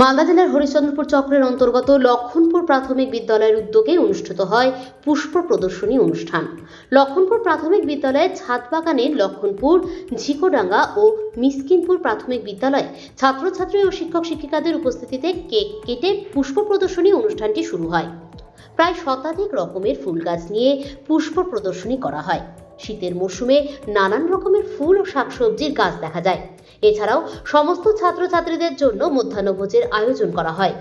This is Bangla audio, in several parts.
মালদা জেলার হরিশ্চন্দ্রপুর চক্রের অন্তর্গত লক্ষণপুর প্রাথমিক বিদ্যালয়ের উদ্যোগে অনুষ্ঠিত হয় পুষ্প প্রদর্শনী অনুষ্ঠান। লক্ষণপুর প্রাথমিক বিদ্যালয়ের ছাদবাগানের লক্ষণপুর, ঝিকোডাঙ্গা ও মিসকিনপুর প্রাথমিক বিদ্যালয়ে ছাত্রছাত্রী ও শিক্ষক শিক্ষিকাদের উপস্থিতিতে কেক কেটে পুষ্প প্রদর্শনী অনুষ্ঠানটি শুরু হয়। প্রায় শতাধিক রকমের ফুল গাছ নিয়ে পুষ্প প্রদর্শনী করা হয়। শীতের মরশুমে নানান রকমের ফুল ও শাকসবজির গাছ দেখা যায়। এছাড়াও সমস্ত ছাত্রছাত্রীদের জন্য মধ্যাহ্নভোজের আয়োজন করা হয়।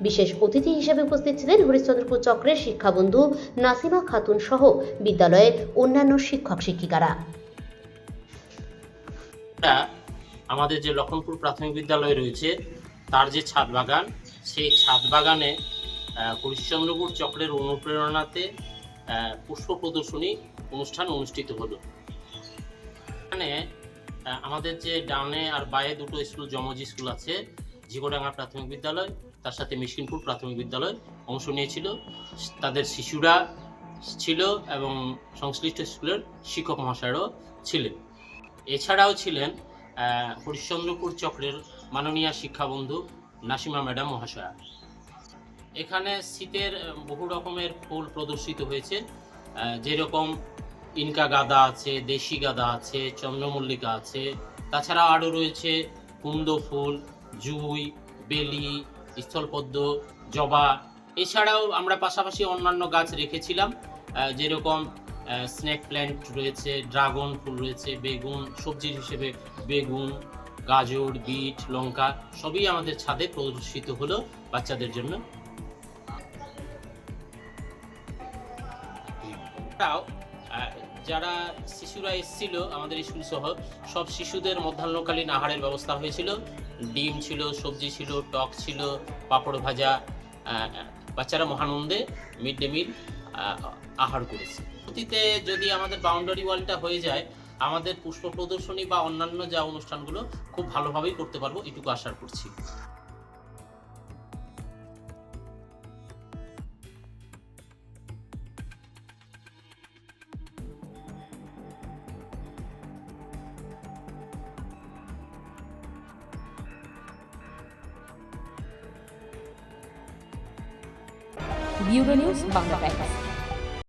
বিশেষ অতিথি হিসেবে উপস্থিত ছিলেন হরিশ্চন্দ্রপুর চক্রের শিক্ষাবন্ধু নাসিমা খাতুন সহ বিদ্যালয়ের অন্যান্য শিক্ষক শিক্ষিকারা। আমাদের যে লক্ষণপুর প্রাথমিক বিদ্যালয় রয়েছে তার যে ছাদ বাগান, সেই ছাদ বাগানে হরিশ্চন্দ্রপুর চক্রের অনুপ্রেরণাতে পুষ্প প্রদর্শনী অনুষ্ঠান অনুষ্ঠিত হলো। এখানে আমাদের যে ডানে আর বায়ে দুটো স্কুল, জমজি স্কুল আছে, ঝিকোডাঙ্গা প্রাথমিক বিদ্যালয়, তার সাথে মিসকিনপুর প্রাথমিক বিদ্যালয় অংশ নিয়েছিল। তাদের শিশুরা ছিল এবং সংশ্লিষ্ট স্কুলের শিক্ষক মহাশয়রাও ছিলেন। এছাড়াও ছিলেন হরিশ্চন্দ্রপুর চক্রের মাননীয় শিক্ষাবন্ধু নাসিমা ম্যাডাম মহাশয়া। এখানে শীতের বহু রকমের ফুল প্রদর্শিত হয়েছে, যেরকম ইনকা গাঁদা আছে, দেশি গাঁদা আছে, চন্দ্রমল্লিকা আছে, তাছাড়া আরও রয়েছে কুন্দ ফুল, জুঁই, বেলি, স্থলপদ্ম, জবা। এছাড়াও আমরা পাশাপাশি অন্যান্য গাছ রেখেছিলাম, যেরকম স্নেক প্ল্যান্ট রয়েছে, ড্রাগন ফুল রয়েছে, বেগুন সবজির হিসেবে বেগুন, গাজর, বিট, লঙ্কা সবই আমাদের ছাদে প্রদর্শিত হলো বাচ্চাদের জন্য। যারা শিশুরা এসেছিল আমাদের স্কুল সহ সব শিশুদের মধ্যাহ্নকালীন আহারের ব্যবস্থা হয়েছিল। ডিম ছিল, সবজি ছিল, টক ছিল, পাঁপড় ভাজা। বাচ্চারা মহানন্দে মিড ডে মিল আহার করেছে। অতীতে যদি আমাদের বাউন্ডারি ওয়ালটা হয়ে যায়, আমাদের পুষ্প প্রদর্শনী বা অন্যান্য যা অনুষ্ঠানগুলো খুব ভালোভাবেই করতে পারবো, এটুকু আশা করছি। Bureau news Bangla Times.